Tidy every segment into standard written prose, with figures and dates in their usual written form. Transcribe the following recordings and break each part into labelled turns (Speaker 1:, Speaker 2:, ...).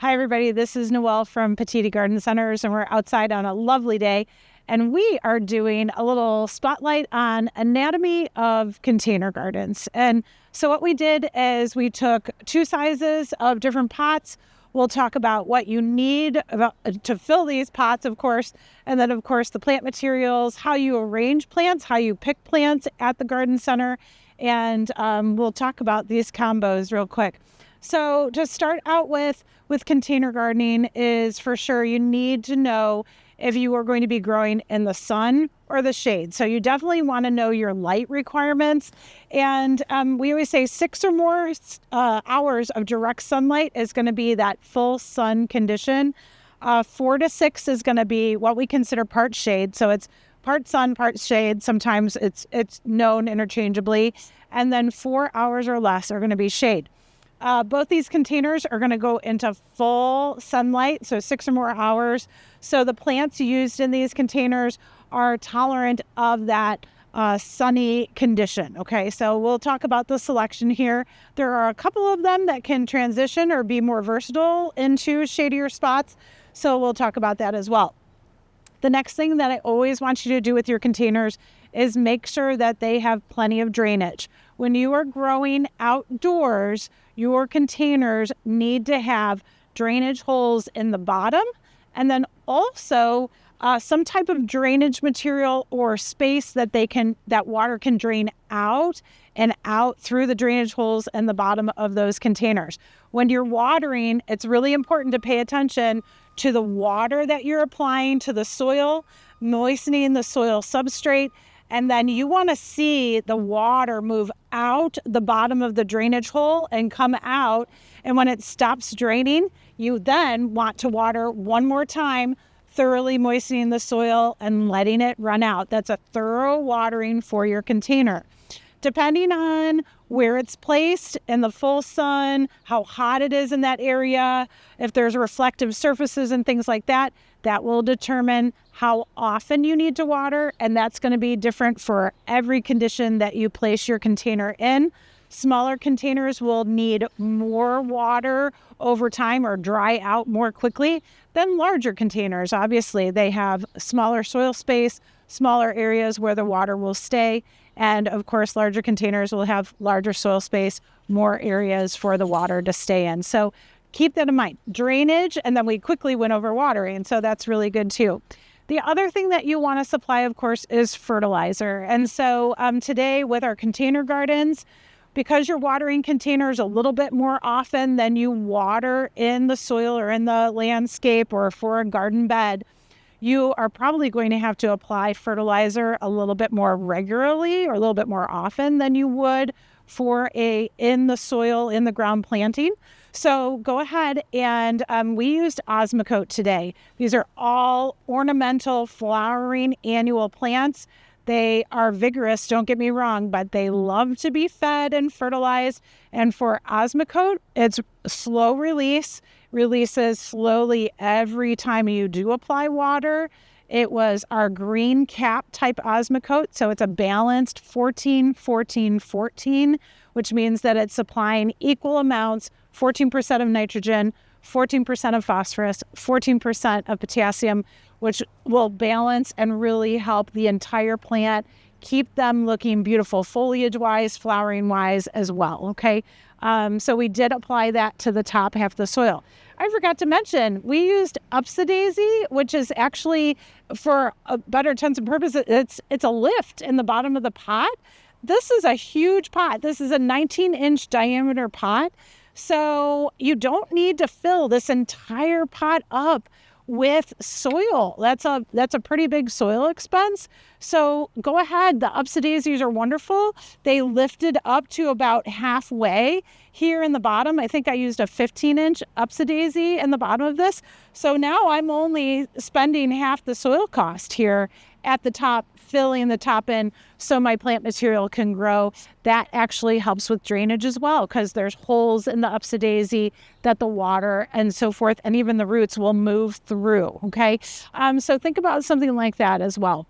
Speaker 1: Hi, everybody. This is Noelle from Petitti Garden Centers, and we're outside on a lovely day. And we are doing a little spotlight on anatomy of container gardens. And so what we did is we took two sizes of different pots. We'll talk about what you need to fill these pots, of course, and then, of course, the plant materials, how you arrange plants, how you pick plants at the garden center, and we'll talk about these combos real quick. So to start out with container gardening is for sure you need to know if you are going to be growing in the sun or the shade. So you definitely want to know your light requirements. And we always say 6 or more hours of direct sunlight is going to be that full sun condition. 4 to 6 is going to be what we consider part shade. So it's part sun, part shade. Sometimes it's known interchangeably. And then 4 hours or less are going to be shade. Both these containers are going to go into full sunlight, so 6 or more hours. So the plants used in these containers are tolerant of that sunny condition. Okay, so we'll talk about the selection here. There are a couple of them that can transition or be more versatile into shadier spots. So we'll talk about that as well. The next thing that I always want you to do with your containers is make sure that they have plenty of drainage. When you are growing outdoors, your containers need to have drainage holes in the bottom, and then also some type of drainage material or space that water can drain out and out through the drainage holes in the bottom of those containers. When you're watering, it's really important to pay attention to the water that you're applying to the soil, moistening the soil substrate. And then you want to see the water move out the bottom of the drainage hole and come out. And when it stops draining, you then want to water one more time, thoroughly moistening the soil and letting it run out. That's a thorough watering for your container. Depending on where it's placed in the full sun, how hot it is in that area, if there's reflective surfaces and things like that, that will determine how often you need to water, and that's going to be different for every condition that you place your container in. Smaller containers will need more water over time or dry out more quickly than larger containers. Obviously, they have smaller soil space, smaller areas where the water will stay, and of course, larger containers will have larger soil space, more areas for the water to stay in. So keep that in mind. Drainage, and then we quickly went over watering, so that's really good too. The other thing that you want to supply, of course, is fertilizer. And so today with our container gardens, because you're watering containers a little bit more often than you water in the soil or in the landscape or for a garden bed, you are probably going to have to apply fertilizer a little bit more regularly or a little bit more often than you would for in the soil, in the ground planting. So go ahead and we used Osmocote today. These are all ornamental flowering annual plants. They are vigorous, don't get me wrong, but they love to be fed and fertilized. And for Osmocote, it's slow release, releases slowly every time you do apply water. It was our green cap type Osmocote, so it's a balanced 14-14-14, which means that it's supplying equal amounts, 14% of nitrogen, 14% of phosphorus, 14% of potassium, which will balance and really help the entire plant, keep them looking beautiful foliage-wise, flowering-wise as well, okay? So we did apply that to the top half of the soil. I forgot to mention, we used Upsidaisy, which is actually, for a better intents and purposes, it's a lift in the bottom of the pot. This is a huge pot. This is a 19-inch diameter pot. So you don't need to fill this entire pot up with soil. That's a pretty big soil expense. So go ahead. The Upsidaisies are wonderful. They lifted up to about halfway here in the bottom. I think I used a 15-inch Upsidaisy in the bottom of this. So now I'm only spending half the soil cost here at the top, filling the top in so my plant material can grow. That actually helps with drainage as well, because there's holes in the Upsidaisy that the water and so forth, and even the roots will move through, okay? So think about something like that as well.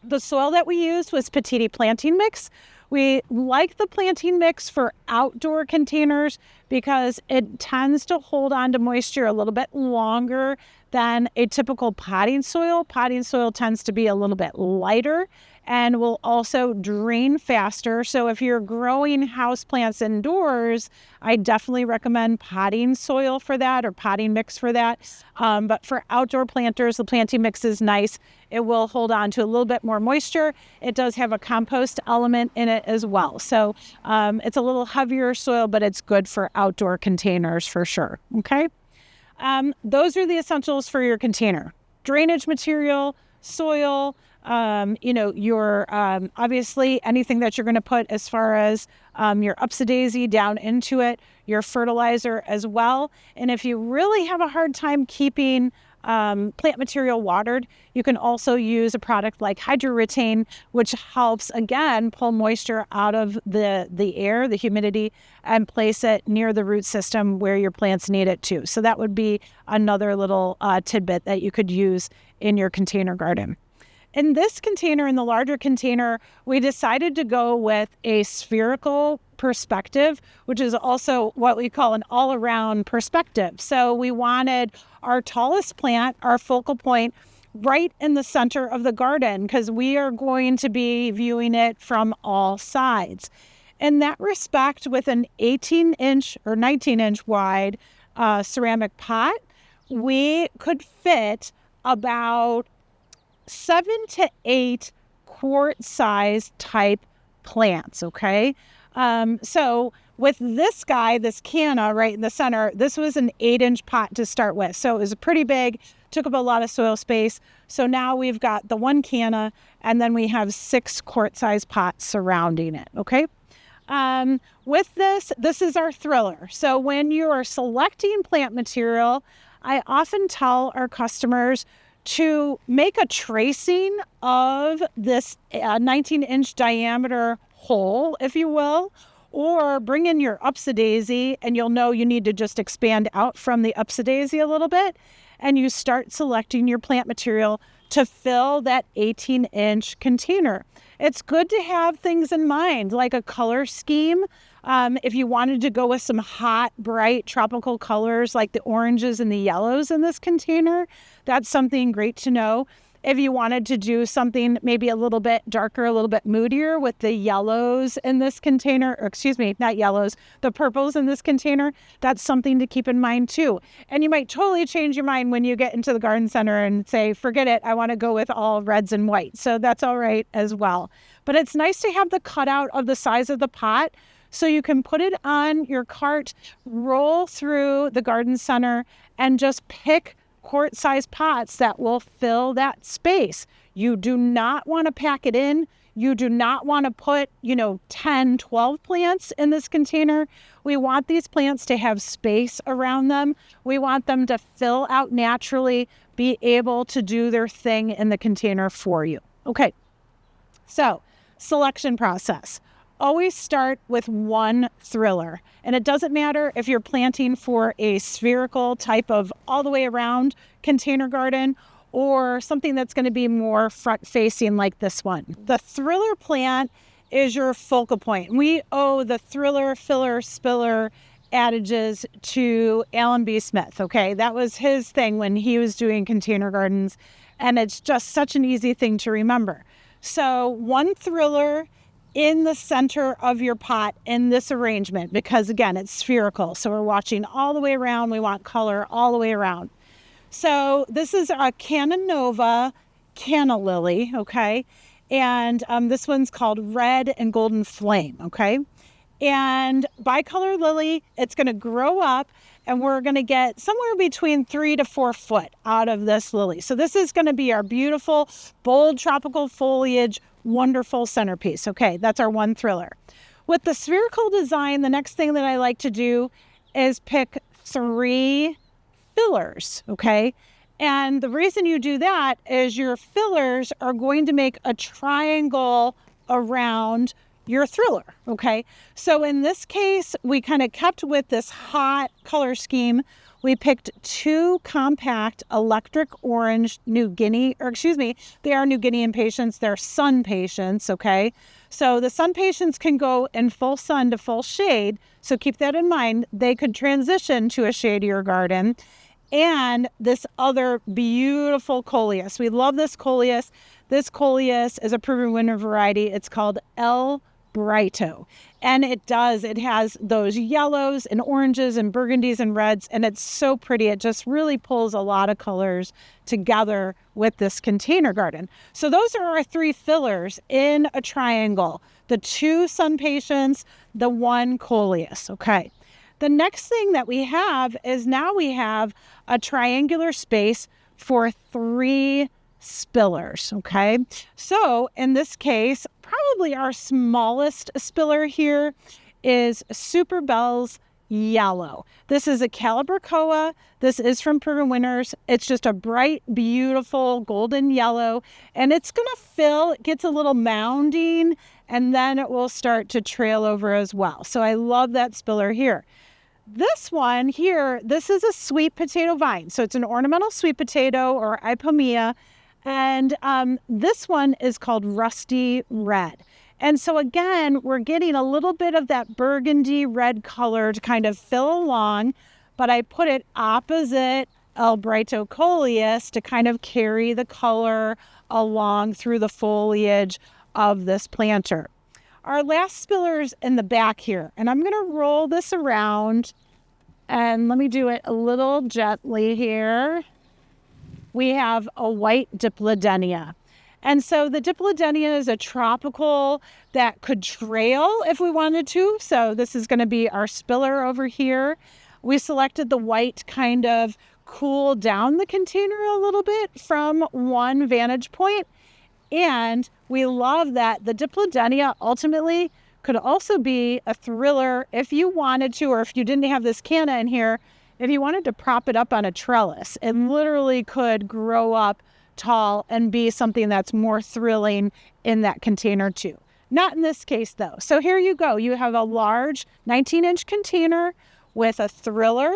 Speaker 1: The soil that we used was Petitti planting mix, We like the planting mix for outdoor containers because it tends to hold on to moisture a little bit longer than a typical potting soil. Potting soil tends to be a little bit lighter and will also drain faster. So if you're growing houseplants indoors, I definitely recommend potting soil for that or potting mix for that. But for outdoor planters, the planting mix is nice. It will hold on to a little bit more moisture. It does have a compost element in it as well. So it's a little heavier soil, but it's good for outdoor containers for sure. Okay. Those are the essentials for your container: drainage material, soil, your obviously anything that you're going to put as far as your upsadaisy down into it, your fertilizer as well. And if you really have a hard time keeping plant material watered, you can also use a product like hydroretain, which helps again pull moisture out of the air, the humidity, and place it near the root system where your plants need it too. So that would be another little tidbit that you could use in your container garden. In this container, in the larger container, we decided to go with a spherical perspective, which is also what we call an all-around perspective. So we wanted our tallest plant, our focal point, right in the center of the garden because we are going to be viewing it from all sides. In that respect, with an 18-inch or 19-inch wide ceramic pot, we could fit about 7 to 8 quart-size type plants, okay? So with this guy, this canna right in the center, this was an 8-inch pot to start with. So it was pretty big, took up a lot of soil space. So now we've got the one canna, and then we have 6 quart-size pots surrounding it, okay? With this is our thriller. So when you are selecting plant material, I often tell our customers to make a tracing of this 19-inch diameter hole, if you will, or bring in your upsadaisy, and you'll know you need to just expand out from the upsadaisy a little bit, and you start selecting your plant material to fill that 18-inch container. It's good to have things in mind, like a color scheme. If you wanted to go with some hot, bright tropical colors like the oranges and the yellows in this container, that's something great to know. If you wanted to do something maybe a little bit darker, a little bit moodier with the yellows in this container, or excuse me, not yellows, the purples in this container, that's something to keep in mind too. And you might totally change your mind when you get into the garden center and say, forget it, I want to go with all reds and white. So that's all right as well. But it's nice to have the cutout of the size of the pot so you can put it on your cart, roll through the garden center, and just pick quart-sized pots that will fill that space. You do not want to pack it in. You do not want to put, 10, 12 plants in this container. We want these plants to have space around them. We want them to fill out naturally, be able to do their thing in the container for you. Okay, so selection process. Always start with one thriller. And it doesn't matter if you're planting for a spherical type of all the way around container garden or something that's going to be more front facing like this one. The thriller plant is your focal point. We owe the thriller, filler, spiller adages to Alan B. Smith. Okay, that was his thing when he was doing container gardens. And it's just such an easy thing to remember. So one thriller in the center of your pot in this arrangement, because again, it's spherical. So we're watching all the way around. We want color all the way around. So this is a Canna Nova Canna Lily, okay? And this one's called Red and Golden Flame, okay? And bicolor lily, it's going to grow up and we're going to get somewhere between 3 to 4 foot out of this lily. So this is going to be our beautiful, bold tropical foliage, wonderful centerpiece. Okay, that's our one thriller. With the spherical design, the next thing that I like to do is pick 3 fillers, okay? And the reason you do that is your fillers are going to make a triangle around your thriller, okay? So in this case, we kind of kept with this hot color scheme We picked 2 compact electric orange New Guinea, they are New Guinean patients. They're sun patients, okay? So the sun patients can go in full sun to full shade. So keep that in mind. They could transition to a shadier garden. And this other beautiful coleus. We love this coleus. This coleus is a proven winner variety. It's called El Brito. And it has those yellows and oranges and burgundies and reds, and it's so pretty. It just really pulls a lot of colors together with this container garden. So those are our 3 fillers in a triangle. The 2 sun patients, the 1 coleus, okay? The next thing that we have is now we have a triangular space for 3 spillers, okay? So in this case, probably our smallest spiller here is Super Bell's Yellow. This is a Calibrachoa. This is from Proven Winners. It's just a bright, beautiful golden yellow, and it's going to fill. It gets a little mounding, and then it will start to trail over as well. So I love that spiller here. This one here, this is a sweet potato vine. So it's an ornamental sweet potato or Ipomea. And this one is called Rusty Red. And so again, we're getting a little bit of that burgundy red color to kind of fill along, but I put it opposite El Brito coleus to kind of carry the color along through the foliage of this planter. Our last spiller's in the back here, and I'm going to roll this around, and let me do it a little gently here. We have a white Diplodenia. And so the Diplodenia is a tropical that could trail if we wanted to. So this is going to be our spiller over here. We selected the white kind of cool down the container a little bit from one vantage point. And we love that the Diplodenia ultimately could also be a thriller if you wanted to, or if you didn't have this canna in here, if you wanted to prop it up on a trellis. It literally could grow up tall and be something that's more thrilling in that container too. Not in this case though. So here you go. You have a large 19-inch container with a thriller,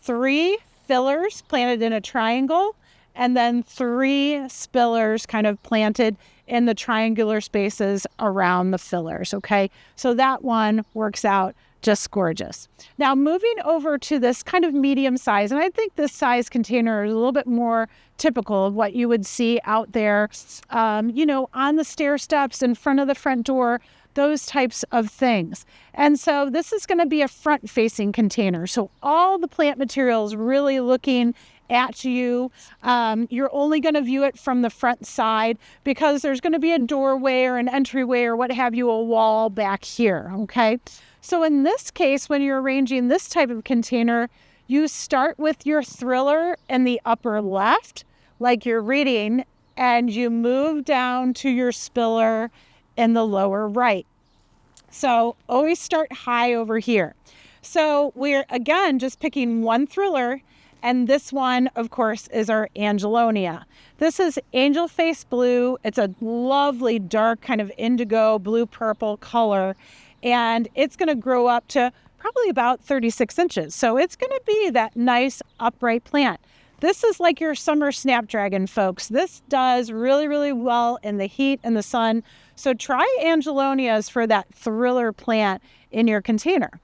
Speaker 1: 3 fillers planted in a triangle, and then 3 spillers kind of planted in the triangular spaces around the fillers, okay? So that one works out just gorgeous. Now moving over to this kind of medium size, and I think this size container is a little bit more typical of what you would see out there, on the stair steps in front of the front door, those types of things. And so this is going to be a front-facing container. So all the plant material is really looking at you. You're only going to view it from the front side because there's going to be a doorway or an entryway or what have you, a wall back here, okay? So in this case, when you're arranging this type of container, you start with your thriller in the upper left, like you're reading, and you move down to your spiller in the lower right. So always start high over here. So we're, again, just picking one thriller, and this one, of course, is our Angelonia. This is Angel Face Blue. It's a lovely dark kind of indigo blue-purple color, and it's going to grow up to probably about 36 inches. So it's going to be that nice upright plant. This is like your summer snapdragon, folks. This does really, really well in the heat and the sun. So try Angelonias for that thriller plant in your container.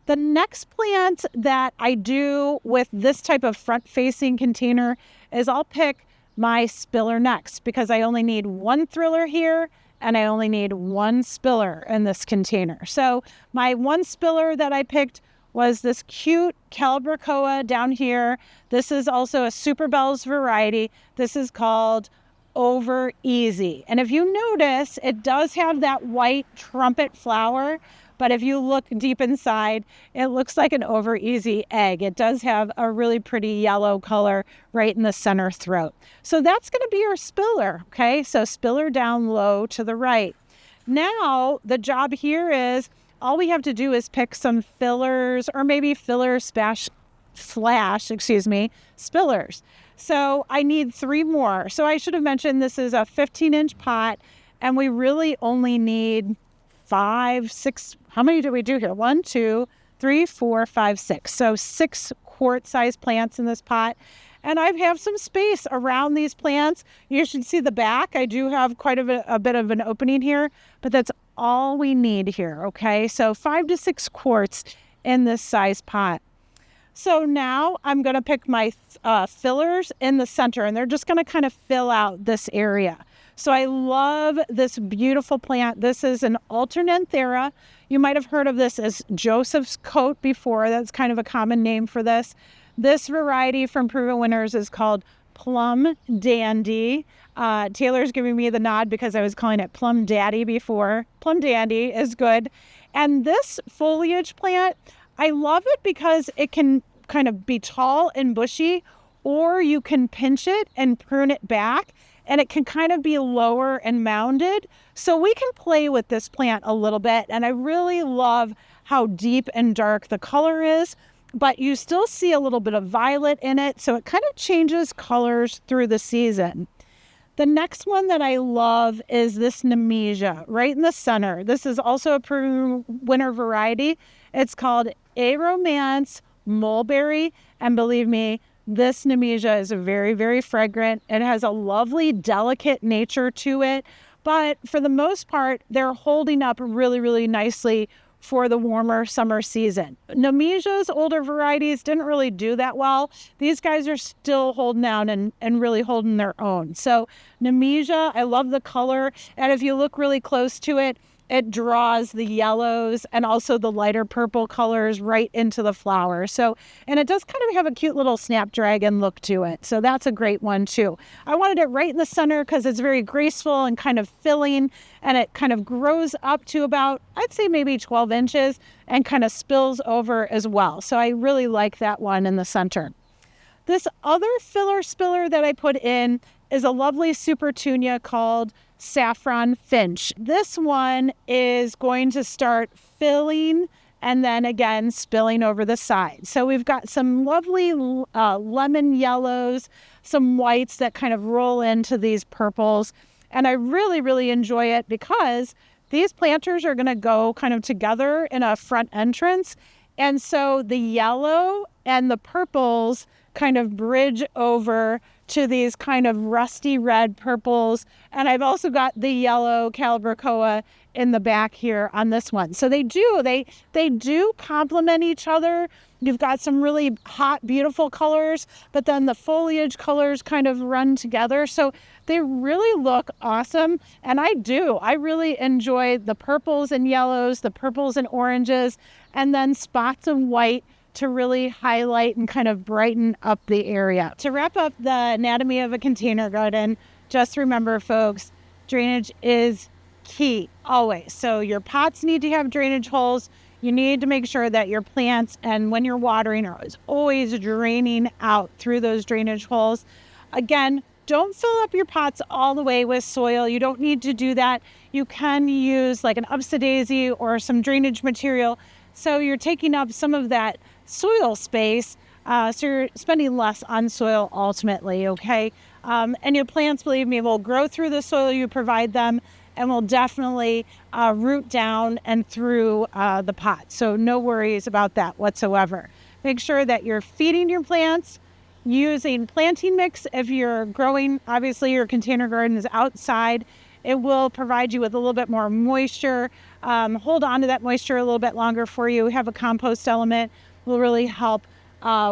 Speaker 1: The next plant that I do with this type of front-facing container is I'll pick my spiller next because I only need one thriller here and I only need one spiller in this container. So my one spiller that I picked was this cute Calibrachoa down here. This is also a Super Bell's variety. This is called Over Easy. And if you notice, it does have that white trumpet flower, but if you look deep inside, it looks like an Over Easy egg. It does have a really pretty yellow color right in the center throat. So that's going to be your spiller, okay? So spiller down low to the right. Now, the job here is all we have to do is pick some fillers or maybe filler slash spillers. So I need 3 more. So I should have mentioned this is a 15-inch pot, and we really only need 5, 6. How many do we do here? 1, 2, 3, 4, 5, 6. So 6 quart-sized plants in this pot. And I have some space around these plants. You should see the back. I do have quite a bit of an opening here, but that's all we need here, okay? So 5 to 6 quarts in this size pot. So now I'm going to pick my fillers in the center, and they're just going to kind of fill out this area. So I love this beautiful plant. This is an alternanthera. You might have heard of this as Joseph's coat before. That's kind of a common name for this. This variety from Proven Winners is called Plum Dandy. Taylor's giving me the nod because I was calling it Plum Daddy before. Plum Dandy is good. And this foliage plant, I love it because it can kind of be tall and bushy, or you can pinch it and prune it back, and it can kind of be lower and mounded. So we can play with this plant a little bit, and I really love how deep and dark the color is, but you still see a little bit of violet in it, so it kind of changes colors through the season. The next one that I love is this Nemesia right in the center. This is also a Proven Winner variety. It's called A Romance Mulberry, and believe me, this Nemesia is very, very fragrant. It has a lovely, delicate nature to it, but for the most part, they're holding up really, really nicely for the warmer summer season. Nemesia's older varieties didn't really do that well. These guys are still holding out and really holding their own. So Nemesia, I love the color. And if you look really close to it, it draws the yellows and also the lighter purple colors right into the flower. So, and it does kind of have a cute little snapdragon look to it. So that's a great one too. I wanted it right in the center because it's very graceful and kind of filling, and it kind of grows up to about, I'd say maybe 12 inches and kind of spills over as well. So I really like that one in the center. This other filler spiller that I put in is a lovely Supertunia called Saffron Finch. This one is going to start filling and then again spilling over the side. So we've got some lovely lemon yellows, some whites that kind of roll into these purples. And I really, really enjoy it because these planters are going to go kind of together in a front entrance. And so the yellow and the purples kind of bridge over to these kind of rusty red purples. And I've also got the yellow Calibrachoa in the back here on this one. So they do complement each other. You've got some really hot, beautiful colors, but then the foliage colors kind of run together. So they really look awesome. And I really enjoy the purples and yellows, the purples and oranges, and then spots of white to really highlight and kind of brighten up the area. To wrap up the anatomy of a container garden, just remember, folks, drainage is key always. So your pots need to have drainage holes. You need to make sure that your plants, and when you're watering, are always draining out through those drainage holes. Again, don't fill up your pots all the way with soil. You don't need to do that. You can use like an upside-daisy or some drainage material, so you're taking up some of that soil space, so you're spending less on soil ultimately, okay? And your plants, believe me, will grow through the soil you provide them and will definitely root down and through the pot. So no worries about that whatsoever. Make sure that you're feeding your plants using planting mix. If you're growing, obviously your container garden is outside. It will provide you with a little bit more moisture. Hold on to that moisture a little bit longer for you. Have a compost element. Will really help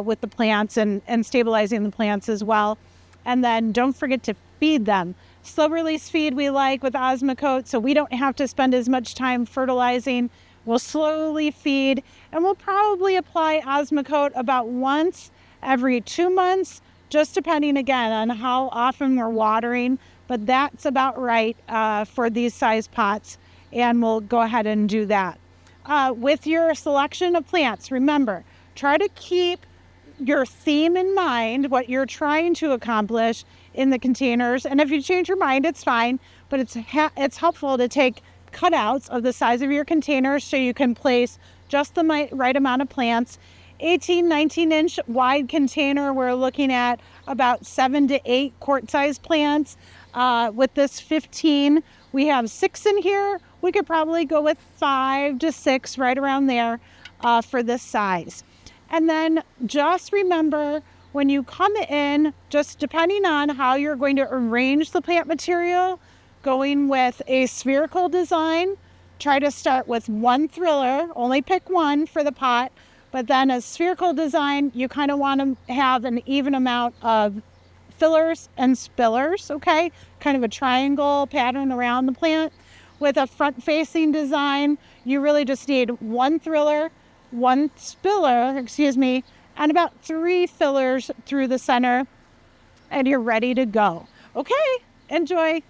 Speaker 1: with the plants and stabilizing the plants as well. And then don't forget to feed them. Slow release feed we like with Osmocote, so we don't have to spend as much time fertilizing. We'll slowly feed, and we'll probably apply Osmocote about once every 2 months, just depending again on how often we're watering. But that's about right for these size pots, and we'll go ahead and do that. With your selection of plants, remember, try to keep your theme in mind, what you're trying to accomplish in the containers. And if you change your mind, it's fine, but it's helpful to take cutouts of the size of your containers so you can place just the right amount of plants. 18, 19-inch wide container, we're looking at about 7 to 8 quart-sized plants. With this 15, we have 6 in here. We could probably go with 5 to 6, right around there, for this size. And then just remember, when you come in, just depending on how you're going to arrange the plant material, going with a spherical design, try to start with one thriller, only pick one for the pot, but then a spherical design, you kind of want to have an even amount of fillers and spillers, okay? Kind of a triangle pattern around the plant. With a front-facing design, you really just need one thriller, one spiller, and about 3 fillers through the center, and you're ready to go. Okay, enjoy.